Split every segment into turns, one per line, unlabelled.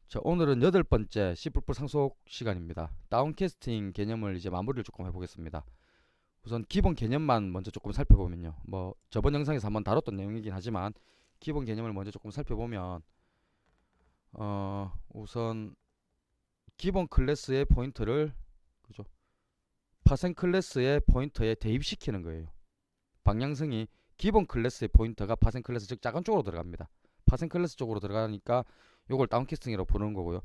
자, 오늘은 8번째 C++ 상속 시간입니다. 다운캐스팅 개념을 이제 마무리를 조금 해보겠습니다. 우선 기본 개념만 먼저 조금 살펴보면요. 뭐 저번 영상에서 한번 다뤘던 내용이긴 하지만 기본 개념을 먼저 조금 살펴보면 우선 기본 클래스의 포인터를 그죠? 파생 클래스의 포인터에 대입시키는 거예요. 방향성이 기본 클래스의 포인터가 파생 클래스 즉 작은 쪽으로 들어갑니다. 파생 클래스 쪽으로 들어가니까 요걸 다운캐스팅이라고 부르는 거고요.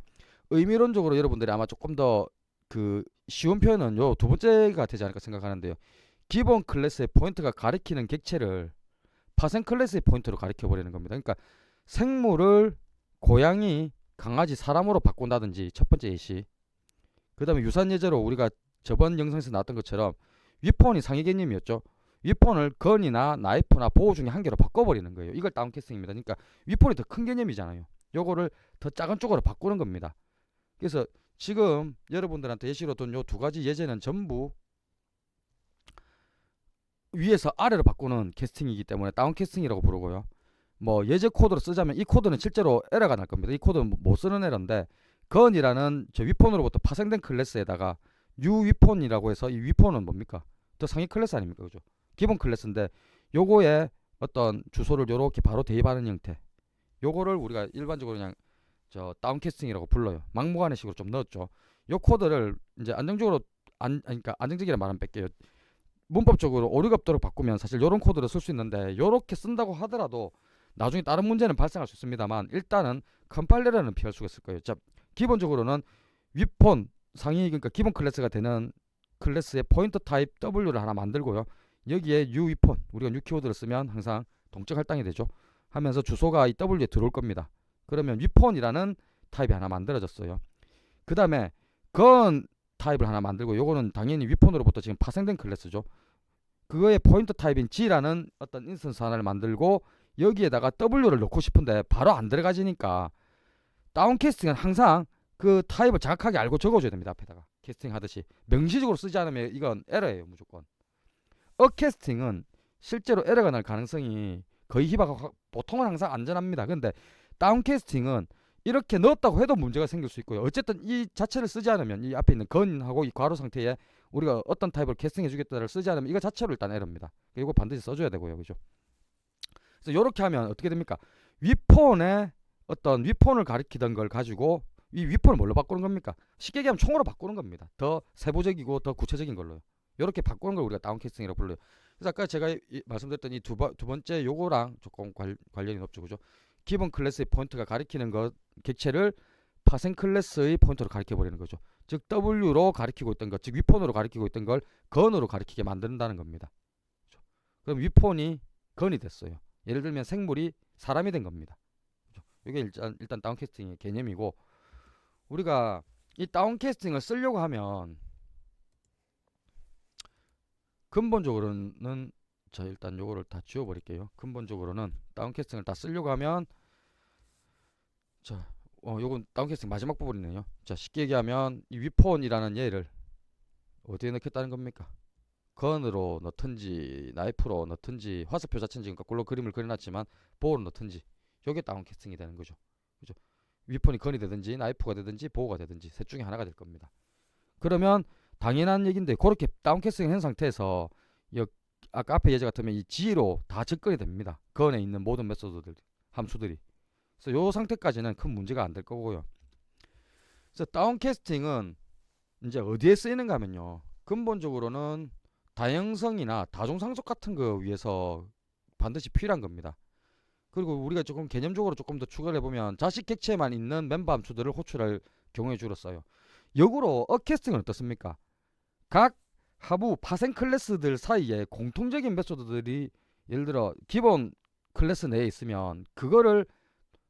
의미론적으로 여러분들이 아마 조금 더 그 쉬운 표현은 요 두 번째가 되지 않을까 생각하는데요. 기본 클래스의 포인트가 가리키는 객체를 파생 클래스의 포인트로 가리켜 버리는 겁니다. 그러니까 생물을 고양이, 강아지, 사람으로 바꾼다든지 첫 번째 예시. 그다음에 유사한 예제로 우리가 저번 영상에서 나왔던 것처럼 위폰이 상위 개념이었죠. 위폰을 건이나 나이프나 보호 중에 한 개로 바꿔버리는 거예요. 이걸 다운캐스팅입니다. 그러니까 위폰이 더 큰 개념이잖아요. 요거를 더 작은 쪽으로 바꾸는 겁니다. 그래서 지금 여러분들한테 예시로 둔 요 두 가지 예제는 전부 위에서 아래로 바꾸는 캐스팅이기 때문에 다운캐스팅이라고 부르고요. 뭐 예제 코드로 쓰자면 이 코드는 실제로 에러가 날 겁니다. 이 코드는 못 쓰는 에러인데 건이라는 저 위폰으로부터 파생된 클래스에다가 뉴 위폰이라고 해서 이 위폰은 뭡니까? 더 상위 클래스 아닙니까? 그죠? 기본 클래스인데 요거에 어떤 주소를 요렇게 바로 대입하는 형태. 요거를 우리가 일반적으로 그냥 저 다운캐스팅이라고 불러요. 막무가내식으로 좀 넣었죠. 요 코드를 이제 안정적으로 그러니까 안정적이라는 말은 뺄게요. 문법적으로 오류가 없도록 바꾸면 사실 요런 코드를 쓸 수 있는데 요렇게 쓴다고 하더라도 나중에 다른 문제는 발생할 수 있습니다만 일단은 컴파일러는 피할 수가 있을 거예요. 자, 기본적으로는 위폰 상위 그러니까 기본 클래스가 되는 클래스의 포인터 타입 W를 하나 만들고요. 여기에 U 위폰 우리가 U 키워드를 쓰면 항상 동적 할당이 되죠. 하면서 주소가 이 W에 들어올 겁니다. 그러면 위폰이라는 타입이 하나 만들어졌어요. 그 다음에 건 타입을 하나 만들고 요거는 당연히 위폰으로부터 지금 파생된 클래스죠. 그거의 포인터 타입인 G라는 어떤 인스턴스 하나를 만들고 여기에다가 W를 넣고 싶은데 바로 안 들어가지니까 다운캐스팅은 항상 그 타입을 정확하게 알고 적어줘야 됩니다. 앞에다가 캐스팅 하듯이 명시적으로 쓰지 않으면 이건 에러예요. 무조건. 어캐스팅은 실제로 에러가 날 가능성이 거의 희박하고 보통은 항상 안전합니다. 근데 다운캐스팅은 이렇게 넣었다고 해도 문제가 생길 수 있고요. 어쨌든 이 자체를 쓰지 않으면 이 앞에 있는 건하고 이 괄호 상태에 우리가 어떤 타입을 캐스팅해 주겠다를 쓰지 않으면 이거 자체로 일단 에러입니다. 이거 반드시 써줘야 되고요. 그죠? 그래서 이렇게 하면 어떻게 됩니까? 위폰에 어떤 위폰을 가리키던 걸 가지고 이 위폰을 뭘로 바꾸는 겁니까? 쉽게 얘기하면 총으로 바꾸는 겁니다. 더 세부적이고 더 구체적인 걸로요. 이렇게 바꾸는 걸 우리가 다운캐스팅이라고 불러요. 그래서 아까 제가 말씀드렸던 이 두 번째 요거랑 조금 관련이 높죠. 그죠? 기본 클래스의 포인트가 가리키는 것 객체를 파생 클래스의 포인트로 가리켜 버리는 거죠. 즉 W로 가리키고 있던 것, 즉 위폰으로 가리키고 있던 걸 건으로 가리키게 만든다는 겁니다. 그죠? 그럼 위폰이 건이 됐어요. 예를 들면 생물이 사람이 된 겁니다. 그죠? 이게 일단 다운캐스팅의 개념이고 우리가 이 다운캐스팅을 쓰려고 하면 근본적으로는 자 일단 요거를 다 지워버릴게요. 근본적으로는 다운캐스팅을 다 쓰려고 하면 자 요건 다운캐스팅 마지막 부분이네요. 자 쉽게 얘기하면 이 위폰이라는 얘를 어디에 넣겠다는 겁니까? 건으로 넣든지 나이프로 넣든지 화살표 자체는 지금 거꾸로 그림을 그려놨지만 보호로 넣든지 요게 다운캐스팅이 되는 거죠. 그죠? 위폰이 건이 되든지 나이프가 되든지 보호가 되든지 셋 중에 하나가 될 겁니다. 그러면 당연한 얘기인데 그렇게 다운캐스팅 한 상태에서 아까 앞에 예제 같으면 이 G로 다 접근이 됩니다. 건에 있는 모든 메소드들 함수들이. 그래서 요 상태까지는 큰 문제가 안 될 거고요. 그래서 다운캐스팅은 이제 어디에 쓰이는가 하면요. 근본적으로는 다양성이나 다중상속 같은 거 위해서 반드시 필요한 겁니다. 그리고 우리가 조금 개념적으로 조금 더 추가를 해보면 자식 객체만 있는 멤버 함수들을 호출할 경우에 주로 써요. 역으로 어캐스팅은 어떻습니까? 각 하부 파생 클래스들 사이에 공통적인 메소드들이 예를 들어 기본 클래스 내에 있으면 그거를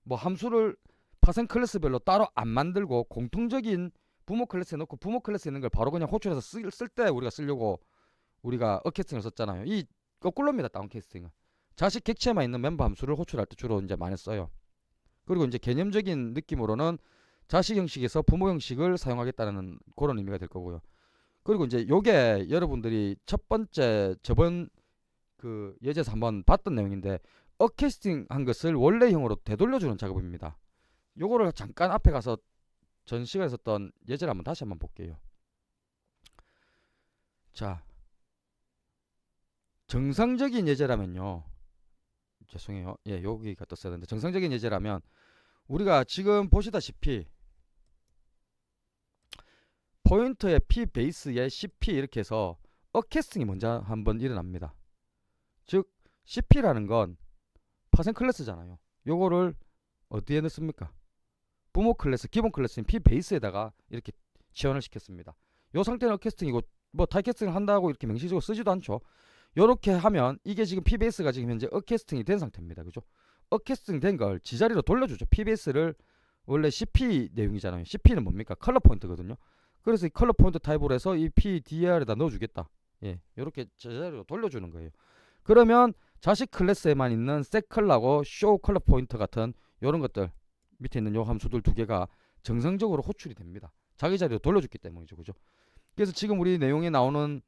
뭐 함수를 파생 클래스별로 따로 안 만들고 공통적인 부모 클래스에 넣고 부모 클래스에 있는 걸 바로 그냥 호출해서 쓸 때 우리가 쓰려고 우리가 어캐스팅을 썼잖아요. 이 거꾸로입니다. 다운캐스팅은 자식 객체만 있는 멤버 함수를 호출할 때 주로 이제 많이 써요. 그리고 이제 개념적인 느낌으로는 자식 형식에서 부모 형식을 사용하겠다는 그런 의미가 될 거고요. 그리고 이제 요게 여러분들이 첫 번째 저번 그 예제에서 한번 봤던 내용인데 어캐스팅 한 것을 원래형으로 되돌려주는 작업입니다. 요거를 잠깐 앞에 가서 전 시간에 썼던 예제를 한번 다시 한번 볼게요. 자, 정상적인 예제라면요. 죄송해요. 예, 여기가 떴어야 되는데 정상적인 예제라면 우리가 지금 보시다시피 포인터의 P 베이스에 CP 이렇게 해서 어캐스팅이 먼저 한번 일어납니다. 즉 CP라는 건 파생 클래스잖아요. 요거를 어디에 넣습니까? 부모 클래스, 기본 클래스인 P 베이스에다가 이렇게 지원을 시켰습니다. 요 상태는 어캐스팅이고 뭐 타이캐스팅을 한다고 이렇게 명시적으로 쓰지도 않죠. 요렇게 하면 이게 지금 P 베이스가 지금 현재 어캐스팅이 된 상태입니다. 그죠? 어캐스팅 된 걸 지자리로 돌려주죠. P 베이스를 원래 CP 내용이잖아요. CP는 뭡니까? 컬러 포인트거든요. 그래서 이 컬러 포인트 타입으로 해서 이 PDR에다 넣어주겠다. 예, 요렇게 제자리로 돌려주는 거예요. 그러면 자식 클래스에만 있는 셋 컬러하고 쇼 컬러 포인터 같은 요런 것들 밑에 있는 요 함수들 두 개가 정상적으로 호출이 됩니다. 자기 자리로 돌려줬기 때문이죠. 그죠? 그래서 지금 우리 내용에 나오는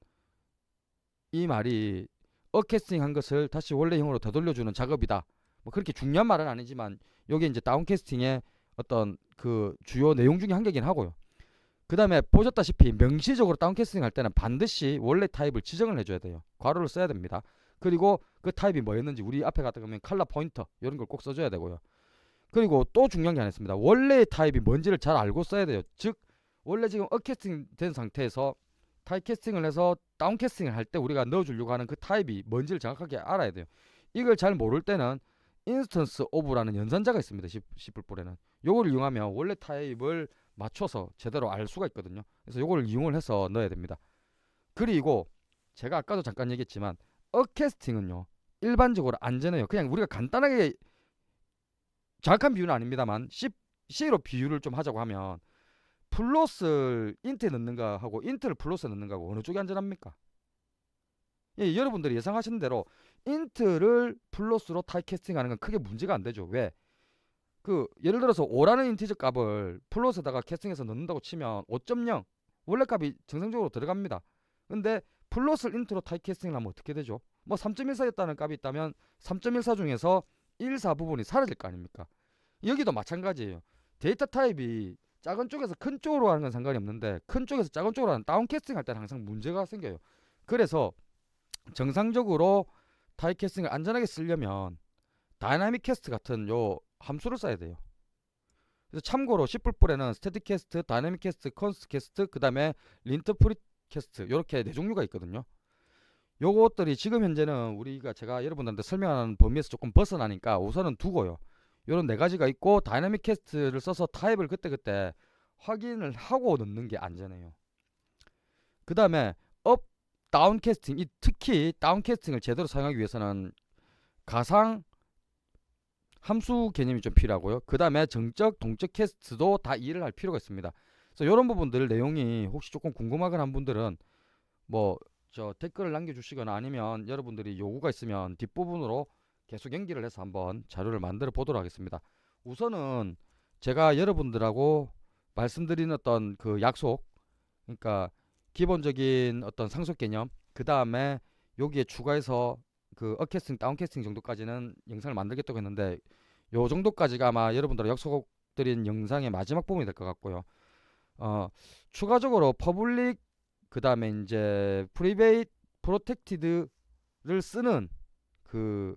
이 말이 어캐스팅 한 것을 다시 원래형으로 되돌려주는 작업이다. 뭐 그렇게 중요한 말은 아니지만 요게 이제 다운캐스팅의 어떤 그 주요 내용 중에 한 개긴 하고요. 그 다음에 보셨다시피 명시적으로 다운캐스팅 할 때는 반드시 원래 타입을 지정을 해줘야 돼요. 괄호를 써야 됩니다. 그리고 그 타입이 뭐였는지 우리 앞에 갔다 가면 컬러 포인터 이런 걸 꼭 써줘야 되고요. 그리고 또 중요한 게 하나 있습니다. 원래의 타입이 뭔지를 잘 알고 써야 돼요. 즉 원래 지금 어캐스팅 된 상태에서 타입캐스팅을 해서 다운캐스팅을 할 때 우리가 넣어주려고 하는 그 타입이 뭔지를 정확하게 알아야 돼요. 이걸 잘 모를 때는 인스턴스 오브라는 연산자가 있습니다. C++에는 요걸 이용하면 원래 타입을 맞춰서 제대로 알 수가 있거든요. 그래서 요걸 이용을 해서 넣어야 됩니다. 그리고 제가 아까도 잠깐 얘기했지만 어캐스팅은요 일반적으로 안전해요. 그냥 우리가 간단하게 정확한 비유는 아닙니다만 C로 비유를 좀 하자고 하면 플롯을 인트에 넣는 거하고 인트를 플롯에 넣는 거하고 어느 쪽이 안전합니까? 예, 여러분들이 예상하시는 대로 인트를 플롯으로 타입캐스팅하는 건 크게 문제가 안 되죠. 왜? 그 예를 들어서 5라는 인티저 값을 플롯에다가 캐스팅해서 넣는다고 치면 5.0 원래 값이 정상적으로 들어갑니다. 근데 플롯을 인트로 타입캐스팅을 하면 어떻게 되죠? 뭐 3.14였다는 값이 있다면 3.14 중에서 14 부분이 사라질 거 아닙니까? 여기도 마찬가지예요. 데이터 타입이 작은 쪽에서 큰 쪽으로 하는 건 상관이 없는데 큰 쪽에서 작은 쪽으로 하는 다운캐스팅 할 때는 항상 문제가 생겨요. 그래서 정상적으로 타입캐스팅을 안전하게 쓰려면 다이나믹 캐스트 같은 요 함수를 써야 돼요. 그래서 참고로 C++에는 스태틱 캐스트, 다이나믹 캐스트, 컨스트 캐스트, 그 다음에 린트 프리 캐스트 이렇게 네 종류가 있거든요. 요것들이 지금 현재는 우리가 제가 여러분들한테 설명하는 범위에서 조금 벗어나니까 우선은 두고요. 요런 네 가지가 있고 다이나믹 캐스트를 써서 타입을 그때그때 확인을 하고 넣는 게 안전해요. 그 다음에 업, 다운 캐스팅, 특히 다운 캐스팅을 제대로 사용하기 위해서는 가상 함수 개념이 좀 필요하고요. 그 다음에 정적, 동적 캐스트도 다 이해를 할 필요가 있습니다. 그래서 이런 부분들 내용이 혹시 조금 궁금하거나 한 분들은 뭐 저 댓글을 남겨주시거나 아니면 여러분들이 요구가 있으면 뒷부분으로 계속 연기를 해서 한번 자료를 만들어 보도록 하겠습니다. 우선은 제가 여러분들하고 말씀드린 어떤 그 약속, 그러니까 기본적인 어떤 상속 개념, 그 다음에 여기에 추가해서 그 업캐스팅, 다운캐스팅 정도까지는 영상을 만들겠다고 했는데 요 정도까지가 아마 여러분들 약속드린 영상의 마지막 부분이 될 것 같고요. 추가적으로 퍼블릭 그 다음에 이제 프리베이트 프로텍티드를 쓰는 그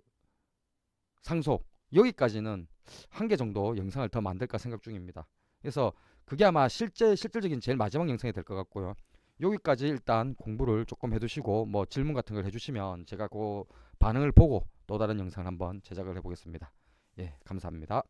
상속 여기까지는 한 개 정도 영상을 더 만들까 생각 중입니다. 그래서 그게 아마 실질적인 제일 마지막 영상이 될 것 같고요. 여기까지 일단 공부를 조금 해두시고 뭐 질문 같은 걸 해주시면 제가 그 반응을 보고 또 다른 영상을 한번 제작을 해보겠습니다. 예, 감사합니다.